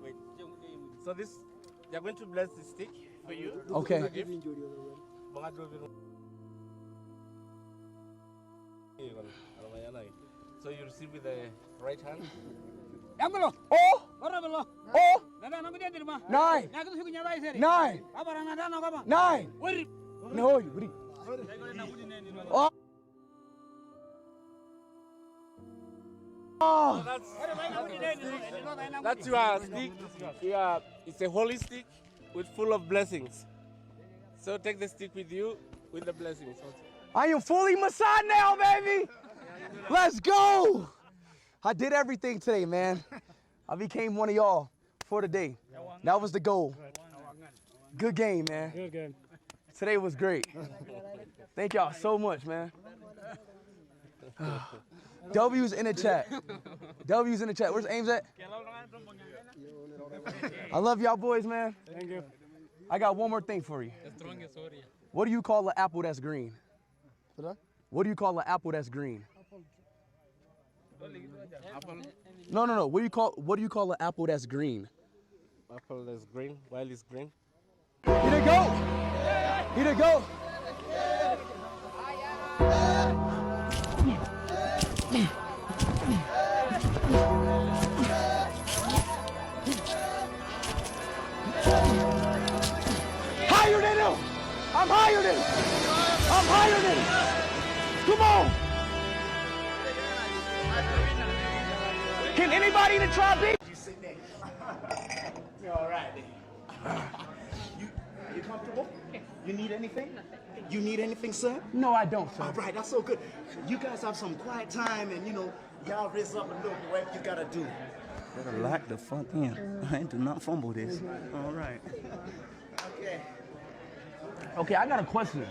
Wait. So this, they're going to bless the stick for you. Okay. So you receive with the right hand. That's your stick. Yeah, it's a holy stick with full of blessings. So take the stick with you with the blessings. I am fully Messiah now, baby. Let's go. I did everything today, man. I became one of y'all for the day. That was the goal. Good game, man. Good. Today was great. Thank y'all so much, man. W's in the chat. W's in the chat. Where's Ames at? I love y'all boys, man. Thank you. I got one more thing for you. What do you call an apple that's green? What do you call an apple that's green? Apple. No. What do you call an apple that's green? Apple that's green, while it's green. Here they go. Here they go. Higher than him. I'm higher than him. I'm higher than him. Come on. Can anybody in the tribe be? You sit there. You're all right. Are you comfortable? You need anything? You need anything, sir? No, I don't, sir. All right, that's so good. You guys have some quiet time and, y'all raise up a little bit. What you got to do? Better lock the fuck in. I do not fumble this. All right. Okay, I got a question.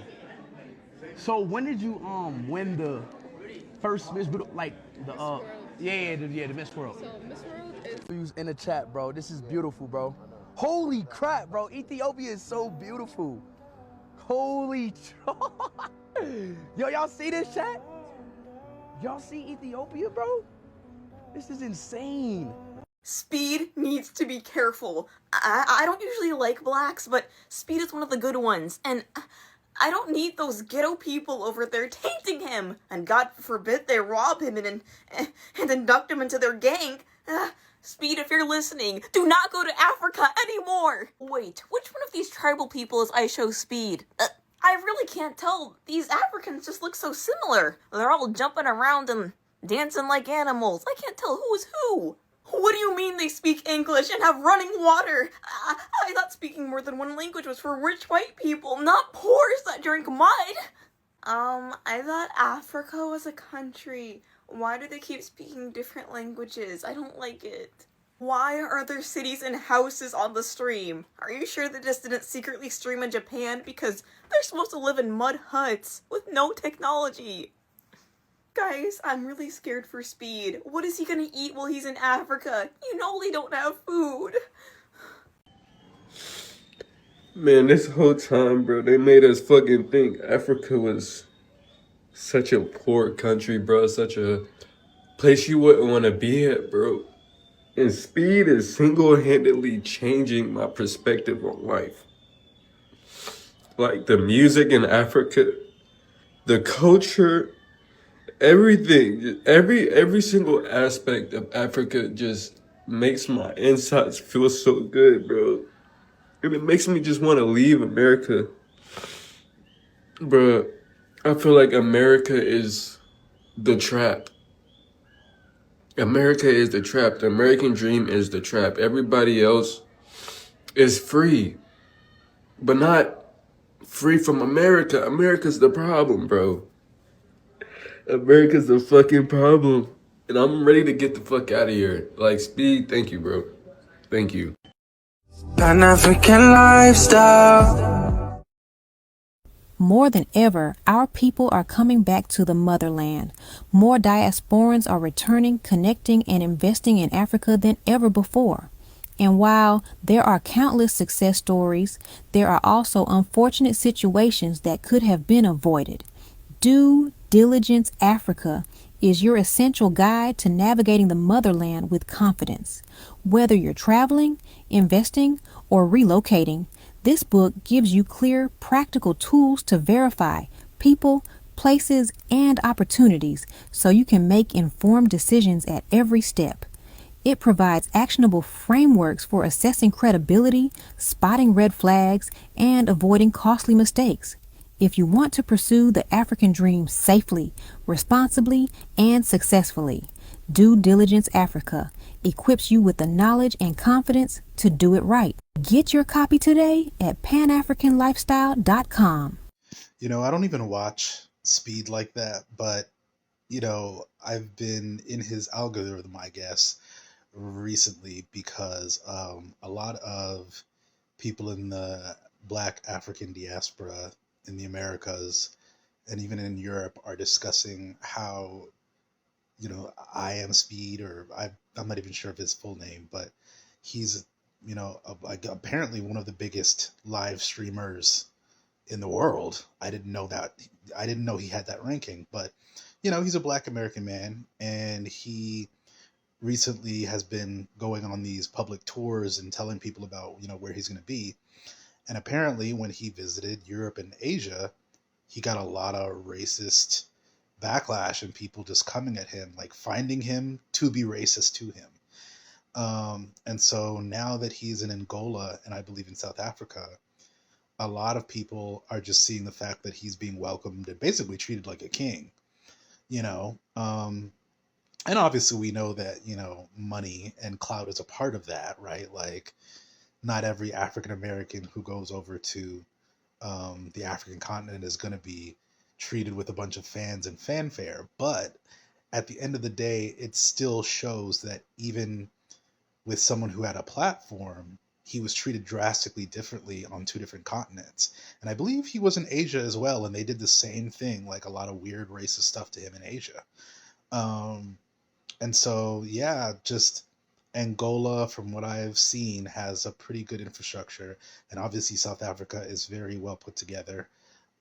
So when did you win the first Miss the Miss World? So Miss World is Who's in the chat, bro? This is beautiful, bro. Holy crap, bro! Ethiopia is so beautiful. Holy, yo, y'all see this chat? Y'all see Ethiopia, bro? This is insane. Speed needs to be careful. I don't usually like blacks, but Speed is one of the good ones, and I don't need those ghetto people over there tainting him. And God forbid they rob him and induct him into their gang. Speed, if you're listening, do not go to Africa anymore. Wait, which one of these tribal people is I Show Speed? I really can't tell. These Africans just look so similar. They're all jumping around and dancing like animals. I can't tell who is who. What do you mean they speak English and have running water? I thought speaking more than one language was for rich white people, not poors that drink mud. I thought Africa was a country. Why do they keep speaking different languages? I don't like it. Why are there cities and houses on the stream? Are you sure they just didn't secretly stream in Japan because they're supposed to live in mud huts with no technology? Guys, I'm really scared for Speed. What is he gonna eat while he's in Africa? You know they don't have food. Man, this whole time, bro, they made us fucking think Africa was such a poor country, bro. Such a place you wouldn't want to be at, bro. And Speed is single-handedly changing my perspective on life. Like the music in Africa, the culture, everything, every single aspect of Africa just makes my insides feel so good, bro. And it makes me just want to leave America. Bro, I feel like America is the trap. America is the trap. The American dream is the trap. Everybody else is free, but not free from America. America's the problem, bro. America's the fucking problem. And I'm ready to get the fuck out of here. Like, Speed, thank you, bro. Thank you. Pan-African lifestyle. More than ever, our people are coming back to the motherland. More diasporans are returning, connecting, and investing in Africa than ever before. And while there are countless success stories, there are also unfortunate situations that could have been avoided. Due Diligence Africa is your essential guide to navigating the motherland with confidence. Whether you're traveling, investing, or relocating, this book gives you clear, practical tools to verify people, places, and opportunities so you can make informed decisions at every step. It provides actionable frameworks for assessing credibility, spotting red flags, and avoiding costly mistakes. If you want to pursue the African dream safely, responsibly, and successfully, Due Diligence Africa equips you with the knowledge and confidence to do it right. Get your copy today at panafricanlifestyle.com. You know, I don't even watch Speed like that, but, you know, I've been in his algorithm, I guess, recently because a lot of people in the Black African diaspora in the Americas and even in Europe are discussing how, you know, I Am Speed, or I'm not even sure of his full name, but he's, you know, apparently one of the biggest live streamers in the world. I didn't know that. I didn't know he had that ranking, but, you know, he's a Black American man, and he recently has been going on these public tours and telling people about, you know, where he's going to be. And apparently when he visited Europe and Asia, he got a lot of racist backlash and people just coming at him, like finding him to be racist to him. And so now that he's in Angola and I believe in South Africa, a lot of people are just seeing the fact that he's being welcomed and basically treated like a king, you know. And obviously we know that, you know, money and clout is a part of that, right? Like, not every African American who goes over to the African continent is going to be treated with a bunch of fans and fanfare. But at the end of the day, it still shows that even with someone who had a platform, he was treated drastically differently on two different continents. And I believe he was in Asia as well, and they did the same thing, like a lot of weird racist stuff to him in Asia. And so, yeah, just Angola, from what I've seen, has a pretty good infrastructure. And obviously South Africa is very well put together.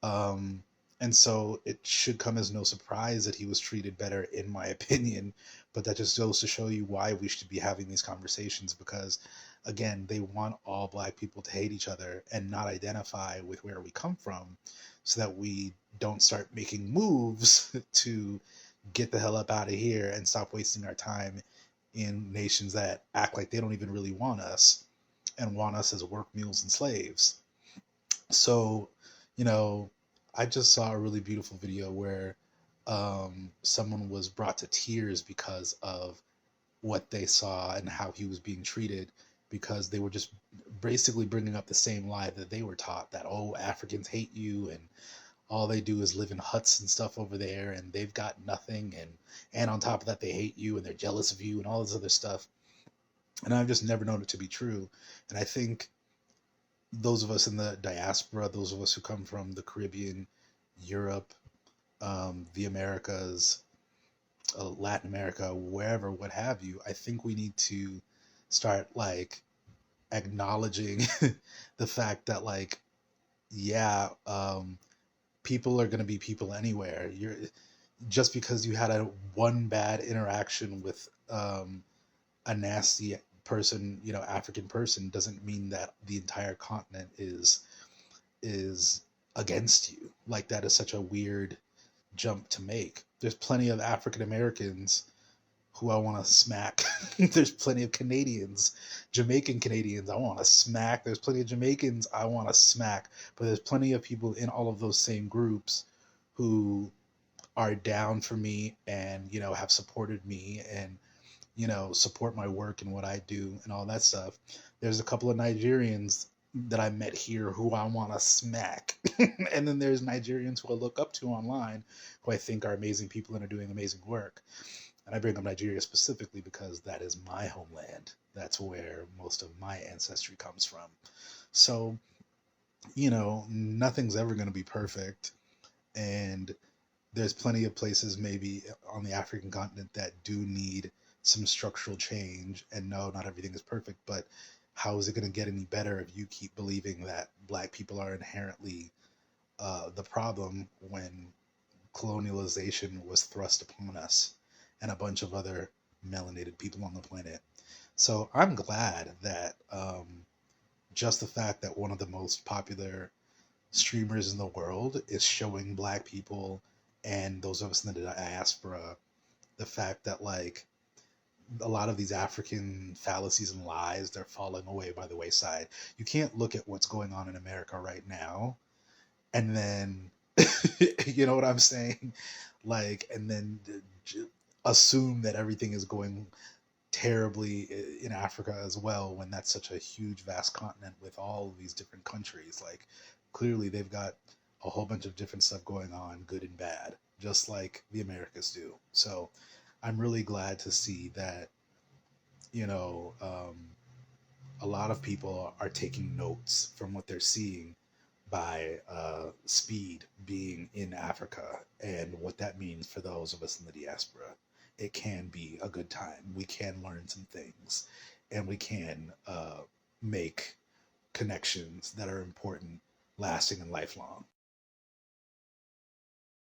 And so it should come as no surprise that he was treated better, in my opinion. But that just goes to show you why we should be having these conversations, because, again, they want all Black people to hate each other and not identify with where we come from, so that we don't start making moves to get the hell up out of here and stop wasting our time in nations that act like they don't even really want us and want us as work mules and slaves. So, you know, I just saw a really beautiful video where someone was brought to tears because of what they saw and how he was being treated, because they were just basically bringing up the same lie that they were taught, that, oh, Africans hate you and all they do is live in huts and stuff over there and they've got nothing, and on top of that they hate you and they're jealous of you and all this other stuff. And I've just never known it to be true. And I think those of us in the diaspora, those of us who come from the Caribbean, Europe, the Americas, Latin America, wherever, what have you, I think we need to start like acknowledging the fact that, like, yeah, people are going to be people anywhere. You're just because you had a one bad interaction with a nasty person, you know, African person, doesn't mean that the entire continent is against you. Like, that is such a weird jump to make. There's plenty of African Americans who I want to smack. There's plenty of Canadians, Jamaican Canadians I want to smack. There's plenty of Jamaicans I want to smack. But there's plenty of people in all of those same groups who are down for me and, you know, have supported me and, you know, support my work and what I do and all that stuff. There's a couple of Nigerians that I met here who I want to smack. And then there's Nigerians who I look up to online who I think are amazing people and are doing amazing work. And I bring up Nigeria specifically because that is my homeland. That's where most of my ancestry comes from. So, you know, nothing's ever going to be perfect. And there's plenty of places maybe on the African continent that do need some structural change. And no, not everything is perfect, but how is it going to get any better if you keep believing that Black people are inherently the problem when colonialization was thrust upon us and a bunch of other melanated people on the planet? So I'm glad that just the fact that one of the most popular streamers in the world is showing Black people and those of us in the diaspora the fact that, like, a lot of these African fallacies and lies, they're falling away by the wayside. You can't look at what's going on in America right now and then you know what I'm saying, like, and then assume that everything is going terribly in Africa as well, when that's such a huge vast continent with all of these different countries. Like, clearly they've got a whole bunch of different stuff going on, good and bad, just like the Americas do. So I'm really glad to see that, you know, a lot of people are taking notes from what they're seeing by Speed being in Africa and what that means for those of us in the diaspora. It can be a good time. We can learn some things, and we can make connections that are important, lasting, and lifelong.